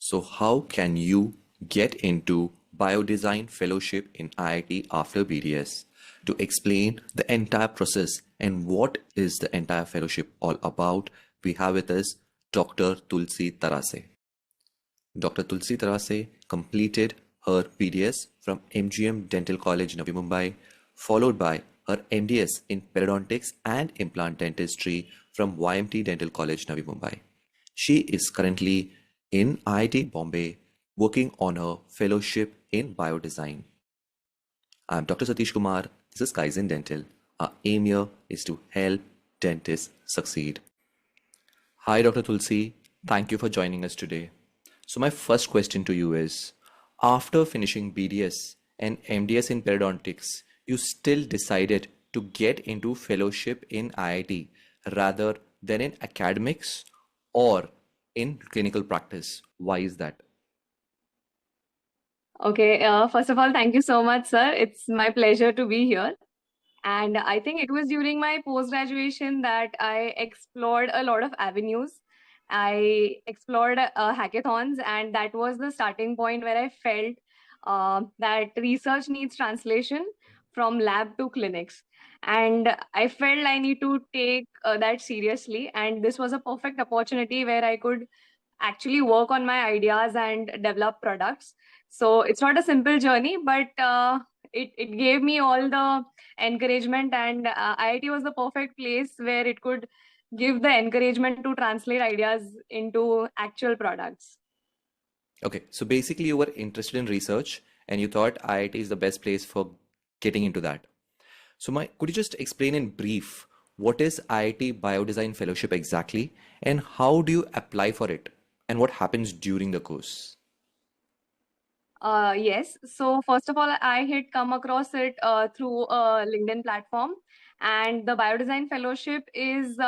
So, how can you get into Biodesign Fellowship in IIT after BDS? To explain the entire process and what is the entire fellowship all about, we have with us Dr. Tulsi Tarase. Dr. Tulsi Tarase completed her BDS from MGM Dental College, Navi Mumbai, followed by her MDS in periodontics and implant dentistry from YMT Dental College, Navi Mumbai. She is currently in IIT Bombay working on her fellowship in biodesign. I'm Dr. Satish Kumar. This is Kaizen Dental. Our aim here is to help dentists succeed. Hi, Dr. Tulsi. Thank you for joining us today. So, my first question to you is after finishing BDS and MDS in periodontics, you still decided to get into fellowship in IIT rather than in academics or in clinical practice. Why is that? Okay, first of all, thank you so much, sir. It's my pleasure to be here. And I think it was during my post-graduation that I explored a lot of avenues. I explored hackathons, and that was the starting point where I felt that research needs translation from lab to clinics. And I felt I need to take that seriously. And this was a perfect opportunity where I could actually work on my ideas and develop products. So it's not a simple journey, but it gave me all the encouragement, and IIT was the perfect place where it could give the encouragement to translate ideas into actual products. Okay, so basically, you were interested in research and you thought IIT is the best place for getting into that. So, could you just explain in brief what is IIT Biodesign Fellowship exactly and how do you apply for it and what happens during the course? Yes. So first of all, I had come across it through a LinkedIn platform, and the Biodesign Fellowship is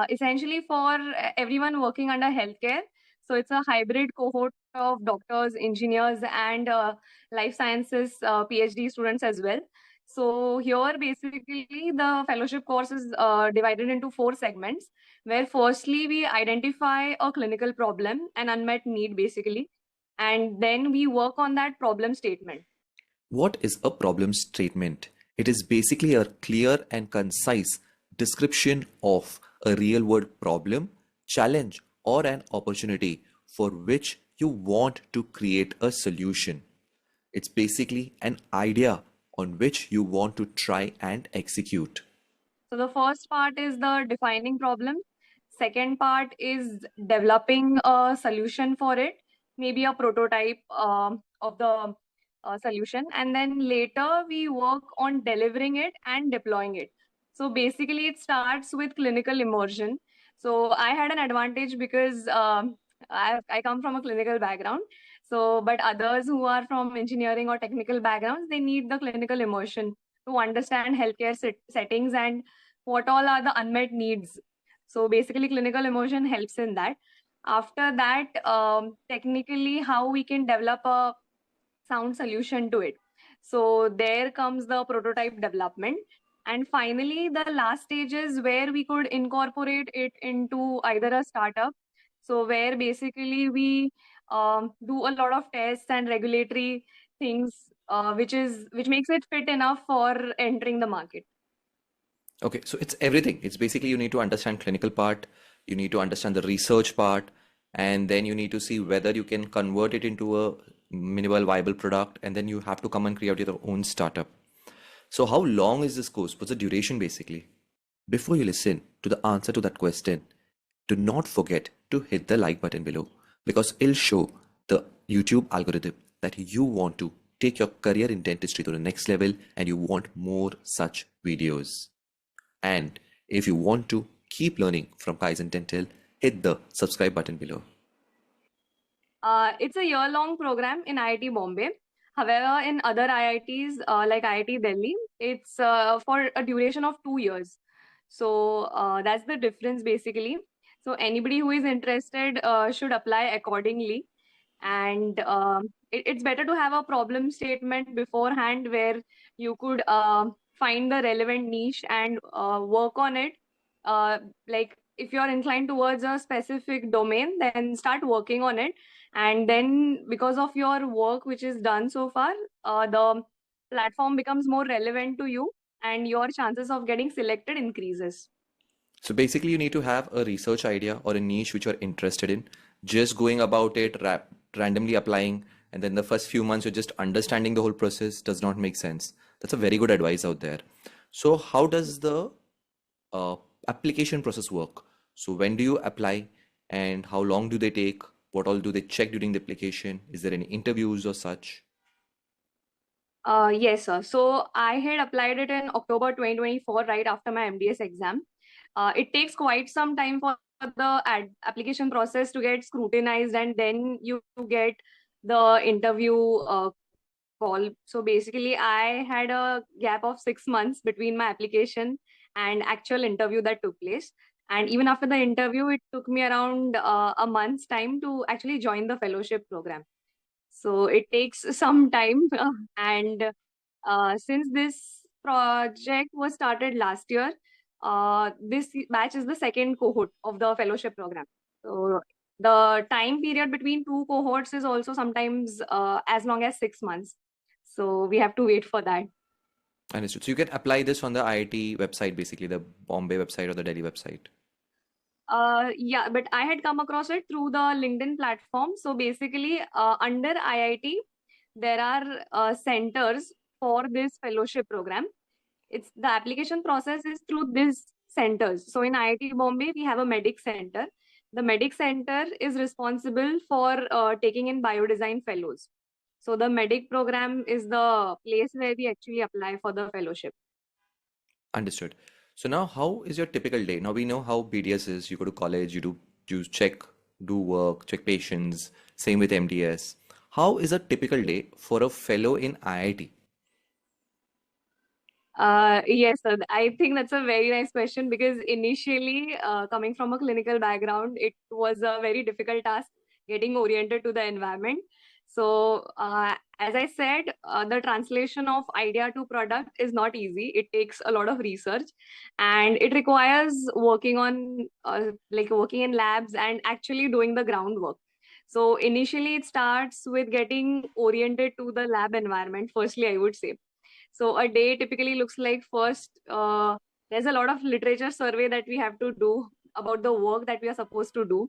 essentially for everyone working under healthcare. So it's a hybrid cohort of doctors, engineers, and life sciences PhD students as well. So here, basically, the fellowship course is divided into four segments, where firstly we identify a clinical problem, an unmet need, basically, and then we work on that problem statement. What is a problem statement? It is basically a clear and concise description of a real world problem, challenge, or an opportunity for which you want to create a solution. It's basically an idea on which you want to try and execute. So the first part is the defining problem. Second part is developing a solution for it, maybe a prototype of the solution. And then later we work on delivering it and deploying it. So basically, it starts with clinical immersion. So I had an advantage because I come from a clinical background. So, but others who are from engineering or technical backgrounds, they need the clinical immersion to understand healthcare settings and what all are the unmet needs. So basically, clinical immersion helps in that. After that, technically, how we can develop a sound solution to it. So there comes the prototype development. And finally, the last stage is where we could incorporate it into either a startup. So where basically we do a lot of tests and regulatory things, which makes it fit enough for entering the market. Okay, so it's everything. It's basically you need to understand clinical part, you need to understand the research part, and then you need to see whether you can convert it into a minimal viable product, and then you have to come and create your own startup. So how long is this course? What's the duration basically? Before you listen to the answer to that question, do not forget to hit the like button below because it'll show the YouTube algorithm that you want to take your career in dentistry to the next level and you want more such videos. And if you want to keep learning from Kaizen Dental, hit the subscribe button below. It's a year-long program in IIT Bombay. However, in other IITs like IIT Delhi, it's for a duration of 2 years. So that's the difference basically. So anybody who is interested should apply accordingly. And it's better to have a problem statement beforehand where you could find the relevant niche and work on it. Uh, like if you're inclined towards a specific domain, then start working on it. And then because of your work which is done so far, the platform becomes more relevant to you and your chances of getting selected increases. So basically, you need to have a research idea or a niche which you're interested in. Just going about it, randomly applying, and then the first few months you're just understanding the whole process does not make sense. That's a very good advice out there. So how does the uh, application process work? So when do you apply, and how long do they take? What all do they check during the application? Is there any interviews or such? Yes, sir. So I had applied it in October 2024, right after my MDS exam. It takes quite some time for the application process to get scrutinized, and then you get the interview call. So basically, I had a gap of 6 months between my application and actual interview that took place. And even after the interview, it took me around a month's time to actually join the fellowship program. So it takes some time. And since this project was started last year, this batch is the second cohort of the fellowship program. So the time period between two cohorts is also sometimes as long as 6 months. So we have to wait for that. Understood. So you can apply this on the IIT website, basically the Bombay website or the Delhi website. Yeah, but I had come across it through the LinkedIn platform. So basically, under IIT, there are centers for this fellowship program. It's the application process is through these centers. So in IIT Bombay, we have a medic center. The medic center is responsible for taking in biodesign fellows. So the medic program is the place where we actually apply for the fellowship. Understood. So now, how is your typical day? Now we know how BDS is. You go to college, you check, do work, check patients. Same with MDS. How is a typical day for a fellow in IIT? Yes, sir. I think that's a very nice question because initially, coming from a clinical background, it was a very difficult task getting oriented to the environment. So, as I said, the translation of idea to product is not easy. It takes a lot of research and it requires working on, like working in labs and actually doing the groundwork. So, initially, it starts with getting oriented to the lab environment, firstly, I would say. So a day typically looks like first, there's a lot of literature survey that we have to do about the work that we are supposed to do.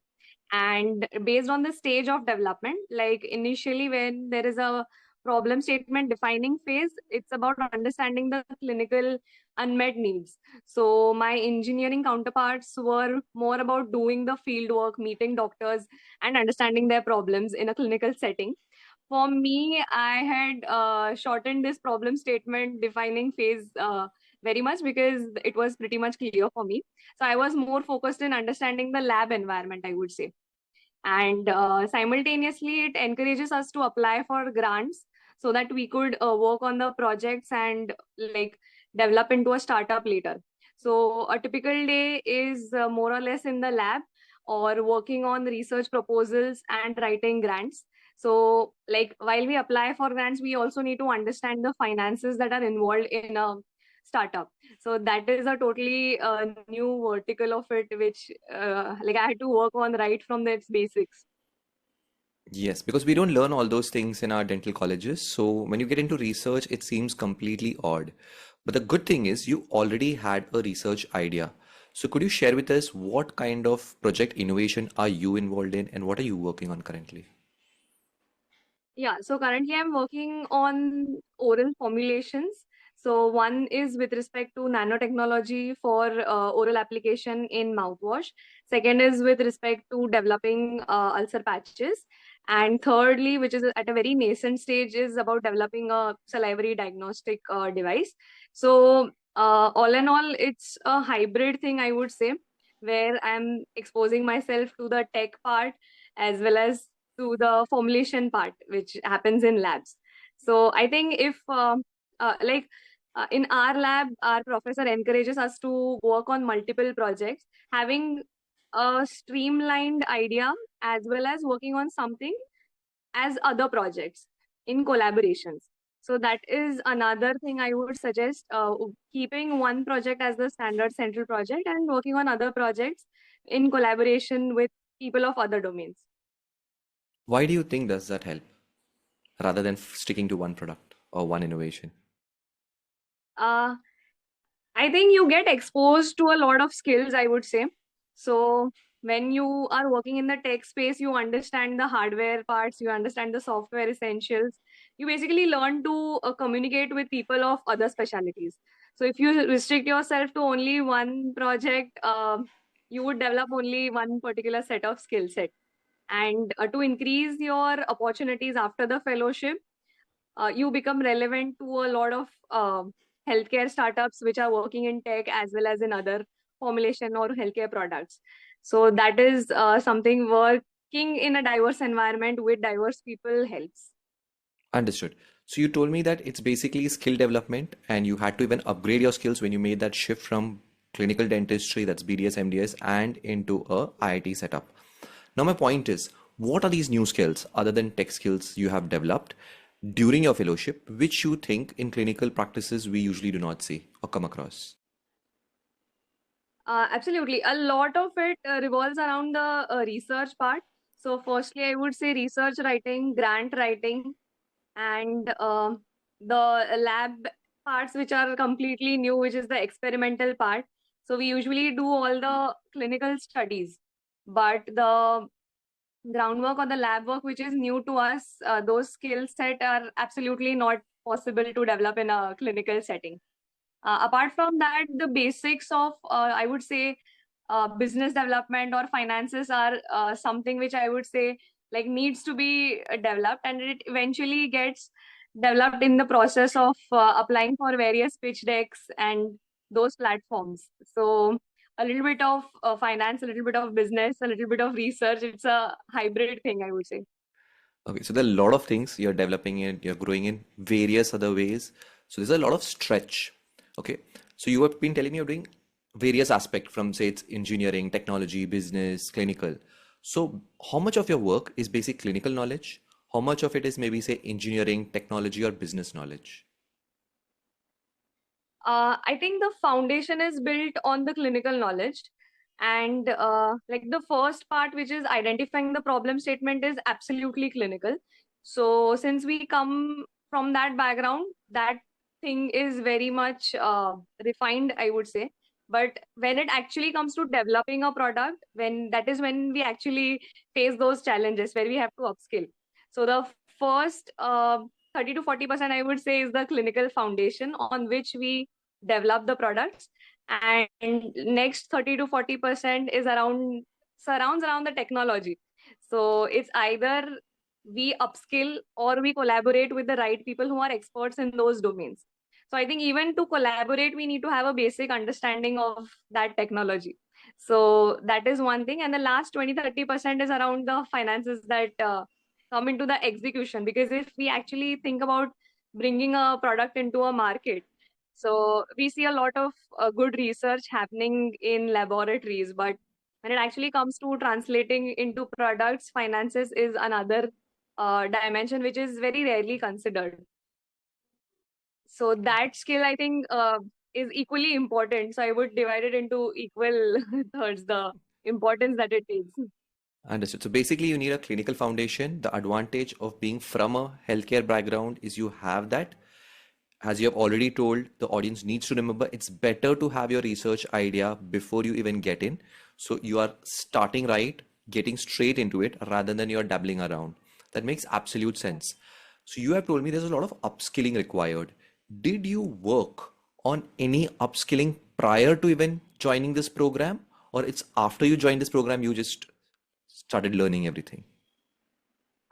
And based on the stage of development, like initially when there is a problem statement defining phase, it's about understanding the clinical unmet needs. So my engineering counterparts were more about doing the field work, meeting doctors, and understanding their problems in a clinical setting. For me, I had shortened this problem statement defining phase very much because it was pretty much clear for me. So I was more focused in understanding the lab environment, I would say. And simultaneously, it encourages us to apply for grants so that we could work on the projects and like develop into a startup later. So a typical day is more or less in the lab or working on research proposals and writing grants. So like while we apply for grants, we also need to understand the finances that are involved in a startup. So that is a totally new vertical of it, which like I had to work on right from its basics. Yes, because we don't learn all those things in our dental colleges. So when you get into research, it seems completely odd. But the good thing is you already had a research idea. So could you share with us what kind of project innovation are you involved in and what are you working on currently? Yeah, so currently I'm working on oral formulations. So one is with respect to nanotechnology for oral application in mouthwash. Second is with respect to developing ulcer patches. And thirdly, which is at a very nascent stage, is about developing a salivary diagnostic device. So all in all, it's a hybrid thing, I would say, where I'm exposing myself to the tech part as well as to the formulation part, which happens in labs. So I think if like in our lab, our professor encourages us to work on multiple projects, having a streamlined idea as well as working on something as other projects in collaborations. So that is another thing I would suggest, keeping one project as the standard central project and working on other projects in collaboration with people of other domains. Why do you think does that help rather than sticking to one product or one innovation? Uh, I think you get exposed to a lot of skills, I would say. So when you are working in the tech space, you understand the hardware parts, you understand the software essentials. You basically learn to communicate with people of other specialities. So if you restrict yourself to only one project, you would develop only one particular set of skill set. And to increase your opportunities after the fellowship, you become relevant to a lot of healthcare startups which are working in tech as well as in other formulation or healthcare products. So that is something working in a diverse environment with diverse people helps. Understood. So you told me that it's basically skill development, and you had to even upgrade your skills when you made that shift from clinical dentistry, that's BDS, MDS, and into a IIT setup. Now, my point is, what are these new skills other than tech skills you have developed during your fellowship, which you think in clinical practices we usually do not see or come across? Absolutely. A lot of it revolves around the research part. So, firstly, I would say research writing, grant writing, and the lab parts, which are completely new, which is the experimental part. So, we usually do all the clinical studies, but the groundwork or the lab work, which is new to us, those skill set are absolutely not possible to develop in a clinical setting. Apart from that, the basics of, I would say, business development or finances are something which I would say like needs to be developed, and it eventually gets developed in the process of applying for various pitch decks and those platforms. So a little bit of finance, a little bit of business, a little bit of research. It's a hybrid thing, I would say. Okay, so there are a lot of things you're developing in, you're growing in various other ways. So there's a lot of stretch. Okay, so you have been telling me you're doing various aspects from say it's engineering, technology, business, clinical. So how much of your work is basic clinical knowledge? How much of it is maybe say engineering, technology, or business knowledge? I think the foundation is built on the clinical knowledge. And like the first part, which is identifying the problem statement, is absolutely clinical. So, since we come from that background, that thing is very much refined, I would say. But when it actually comes to developing a product, when that is when we actually face those challenges where we have to upskill. So, the first 30 to 40%, I would say, is the clinical foundation on which we develop the products, and next 30 to 40% is around surrounds around the technology. So it's either we upskill or we collaborate with the right people who are experts in those domains. So I think even to collaborate we need to have a basic understanding of that technology. So that is one thing, and the last 20-30% is around the finances that come into the execution, because if we actually think about bringing a product into a market, so we see a lot of good research happening in laboratories, but when it actually comes to translating into products, finances is another dimension which is very rarely considered. So that skill, I think, is equally important. So I would divide it into equal thirds, the importance that it takes. Understood. So basically, you need a clinical foundation. The advantage of being from a healthcare background is you have that. As you have already told, the audience needs to remember it's better to have your research idea before you even get in. So you are starting right, getting straight into it rather than you're dabbling around. That makes absolute sense. So you have told me there's a lot of upskilling required. Did you work on any upskilling prior to even joining this program, or it's after you joined this program you just started learning everything?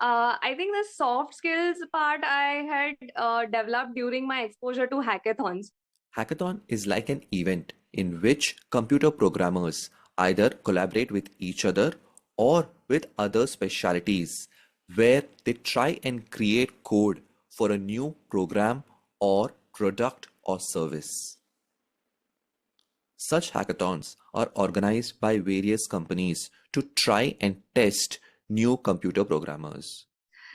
I think the soft skills part I had developed during my exposure to hackathons. Hackathon is like an event in which computer programmers either collaborate with each other or with other specialities where they try and create code for a new program or product or service. Such hackathons are organized by various companies to try and test new computer programmers.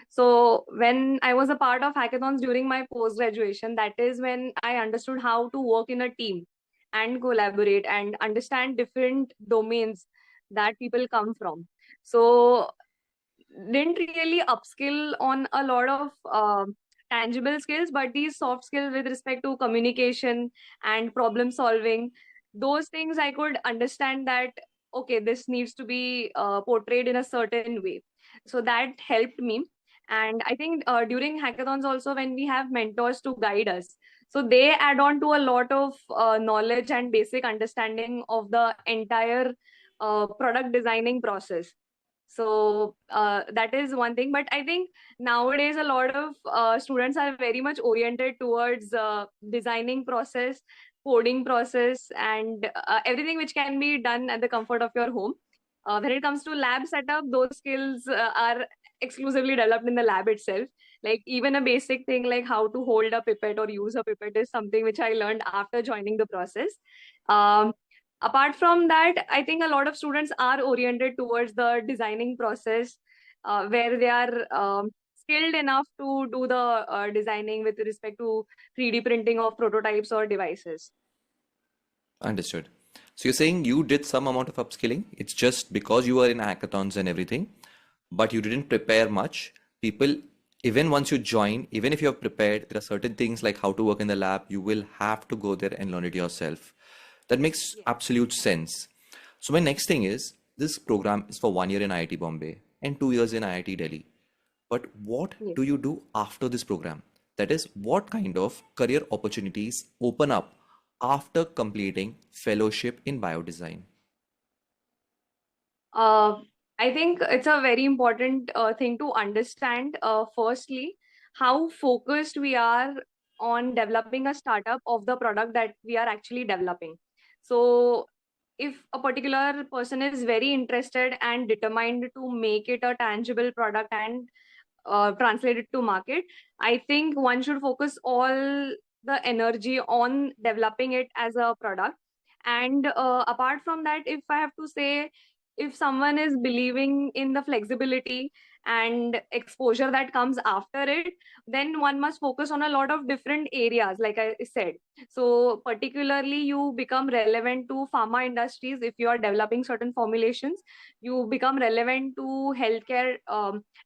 So when I was a part of hackathons during my post graduation, that is when I understood how to work in a team and collaborate and understand different domains that people come from. So didn't really upskill on a lot of tangible skills, but these soft skills with respect to communication and problem solving, those things I could understand that, okay, this needs to be portrayed in a certain way. So that helped me. And I think during hackathons also, when we have mentors to guide us, so they add on to a lot of knowledge and basic understanding of the entire product designing process. So that is one thing. But I think nowadays a lot of students are very much oriented towards designing process, coding process, and everything which can be done at the comfort of your home. When it comes to lab setup, those skills are exclusively developed in the lab itself. Like even a basic thing like how to hold a pipette or use a pipette is something which I learned after joining the process. Um, Apart from that, I think a lot of students are oriented towards the designing process, where they are skilled enough to do the designing with respect to 3D printing of prototypes or devices. Understood. So you're saying you did some amount of upskilling. It's just because you were in hackathons and everything, but you didn't prepare much. People, even once you join, even if you're prepared, there are certain things like how to work in the lab. You will have to go there and learn it yourself. That makes Yes. absolute sense. So my next thing is this program is for 1 year in IIT Bombay and 2 years in IIT Delhi. But what Yes. do you do after this program? That is, what kind of career opportunities open up after completing fellowship in biodesign? Uh, I think it's a very important thing to understand. Firstly, how focused we are on developing a startup of the product that we are actually developing. So, if a particular person is very interested and determined to make it a tangible product and translate it to market, I think one should focus all the energy on developing it as a product. And apart from that, if I have to say, if someone is believing in the flexibility and exposure that comes after it, then one must focus on a lot of different areas, like I said. So particularly you become relevant to pharma industries if you are developing certain formulations. You become relevant to healthcare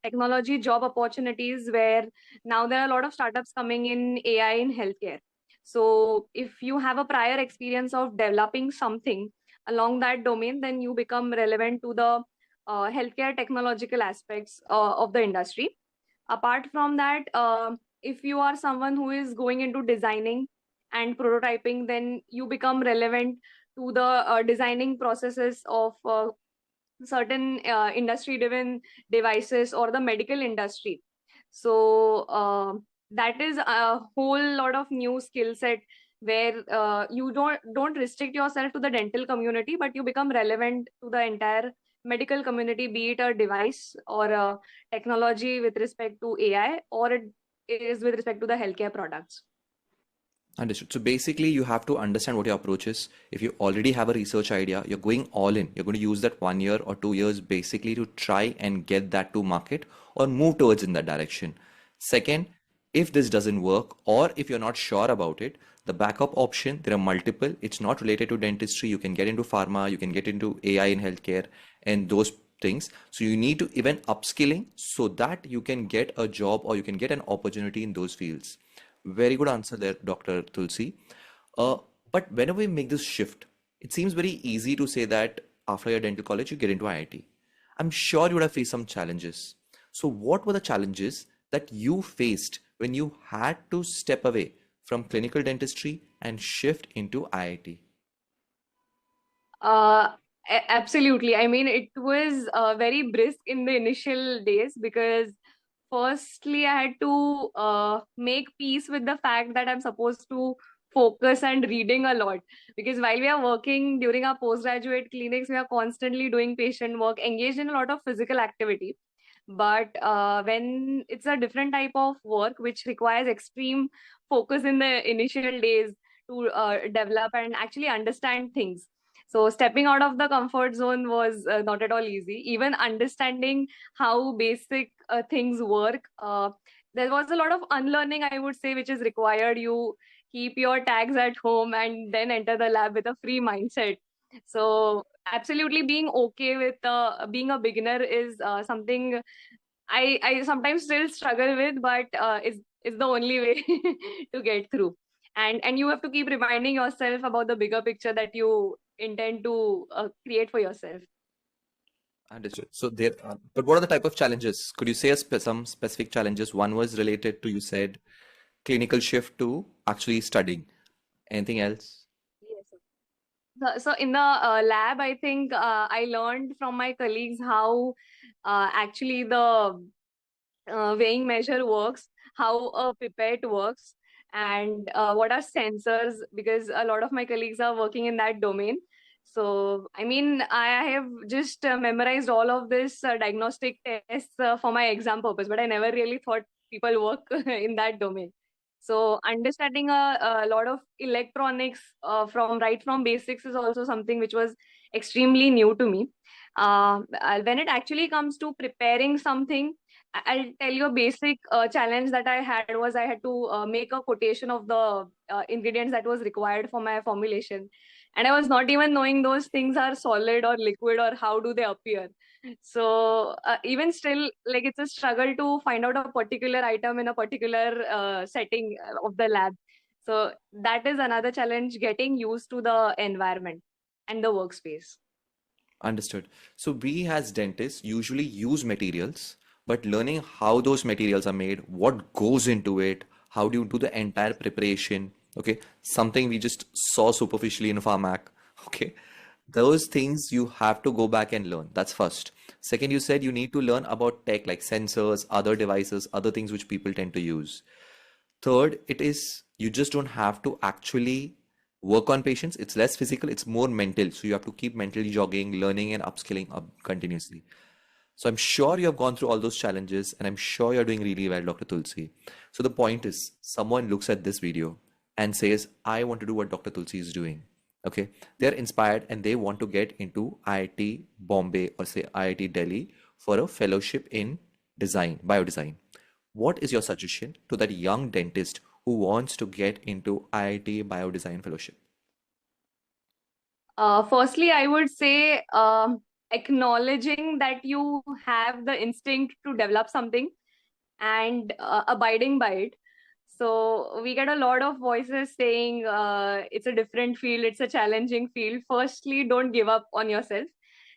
technology job opportunities, where now there are a lot of startups coming in AI in healthcare. So if you have a prior experience of developing something along that domain, then you become relevant to the healthcare technological aspects of the industry. Apart from that, if you are someone who is going into designing and prototyping, then you become relevant to the designing processes of certain industry driven devices or the medical industry. So that is a whole lot of new skill set, where you don't restrict yourself to the dental community, but you become relevant to the entire medical community, be it a device or a technology with respect to AI, or it is with respect to the healthcare products. Understood. So basically, you have to understand what your approach is. If you already have a research idea, you're going all in. You're going to use that 1 year or 2 years basically to try and get that to market or move towards in that direction. Second, if this doesn't work or if you're not sure about it, the backup option, there are multiple. It's not related to dentistry. You can get into pharma, you can get into AI in healthcare and those things. So you need to even upskilling so that you can get a job or you can get an opportunity in those fields. Very good answer there, Dr. Tulsi. Uh, but whenever we make this shift, it seems very easy to say that after your dental college, you get into IIT. I'm sure you would have faced some challenges. So, what were the challenges that you faced when you had to step away from clinical dentistry and shift into IIT? Uh, Absolutely. I mean, it was very brisk in the initial days because firstly, I had to make peace with the fact that I'm supposed to focus and reading a lot. Because while we are working during our postgraduate clinics, we are constantly doing patient work, engaged in a lot of physical activity. But when it's a different type of work which requires extreme focus in the initial days to develop and actually understand things, so stepping out of the comfort zone was not at all easy. Even understanding how basic things work, there was a lot of unlearning, I would say, which is required. You keep your tags at home and then enter the lab with a free mindset. So absolutely being okay with being a beginner is something I sometimes still struggle with, but is the only way to get through. And you have to keep reminding yourself about the bigger picture that you intend to create for yourself. Understood. So there, but what are the type of challenges? Could you say some specific challenges? One was related to, you said, clinical shift to actually studying. Anything else? Yes. So in the lab, I think I learned from my colleagues how actually the weighing measure works, how a pipette works, and what are sensors, because a lot of my colleagues are working in that domain. So, I mean, I have just memorized all of this diagnostic tests for my exam purpose, but I never really thought people work in that domain. So, understanding a lot of electronics from right from basics is also something which was extremely new to me. When it actually comes to preparing something, I'll tell you a basic challenge that I had was I had to make a quotation of the ingredients that was required for my formulation. And I was not even knowing those things are solid or liquid or how do they appear. So even still, like it's a struggle to find out a particular item in a particular setting of the lab. So that is another challenge, getting used to the environment and the workspace. Understood. So we as dentists usually use materials, but learning how those materials are made, what goes into it, how do you do the entire preparation, okay? Something we just saw superficially in Pharmac, okay? Those things you have to go back and learn. That's first. Second, you said you need to learn about tech like sensors, other devices, other things which people tend to use. Third, it is you just don't have to actually work on patients. It's less physical, it's more mental. So you have to keep mentally jogging, learning and upskilling up continuously. So I'm sure you have gone through all those challenges and I'm sure you're doing really well, Dr. Tulsi. So the point is, someone looks at this video and says, I want to do what Dr. Tulsi is doing. Okay. They're inspired and they want to get into IIT Bombay or say IIT Delhi for a fellowship in design, biodesign. What is your suggestion to that young dentist who wants to get into IIT Biodesign Fellowship? Firstly, I would say acknowledging that you have the instinct to develop something and abiding by it. So we get a lot of voices saying it's a different field, it's a challenging field. Firstly, don't give up on yourself.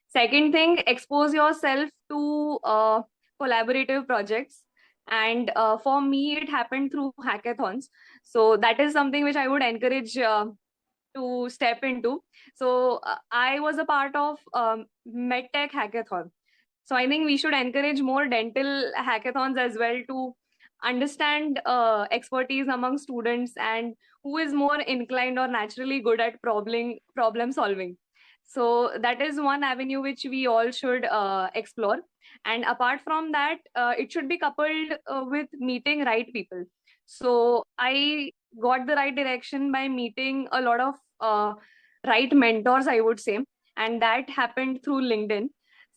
Second thing, expose yourself to collaborative projects. And for me, it happened through hackathons. So that is something which I would encourage to step into. So I was a part of MedTech hackathon. So I think we should encourage more dental hackathons as well to understand expertise among students and who is more inclined or naturally good at problem solving. So that is one avenue which we all should explore. And apart from that, it should be coupled with meeting right people. So I got the right direction by meeting a lot of right mentors, I would say, and that happened through LinkedIn.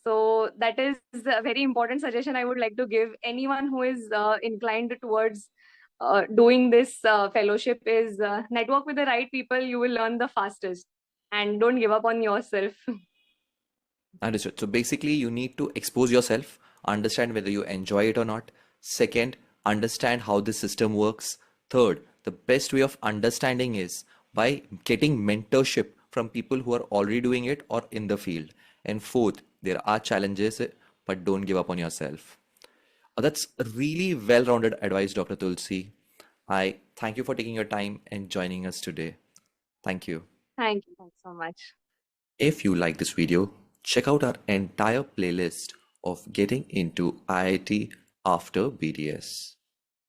So that is a very important suggestion I would like to give anyone who is inclined towards doing this fellowship is network with the right people. You will learn the fastest, and don't give up on yourself. Understood. So basically, you need to expose yourself, understand whether you enjoy it or not. Second, understand how the system works. Third, the best way of understanding is by getting mentorship from people who are already doing it or in the field. And fourth, there are challenges, but don't give up on yourself. That's a really well-rounded advice, Dr. Tulsi. I thank you for taking your time and joining us today. Thank you. Thank you. Thanks so much. If you like this video, check out our entire playlist of getting into IIT after BDS.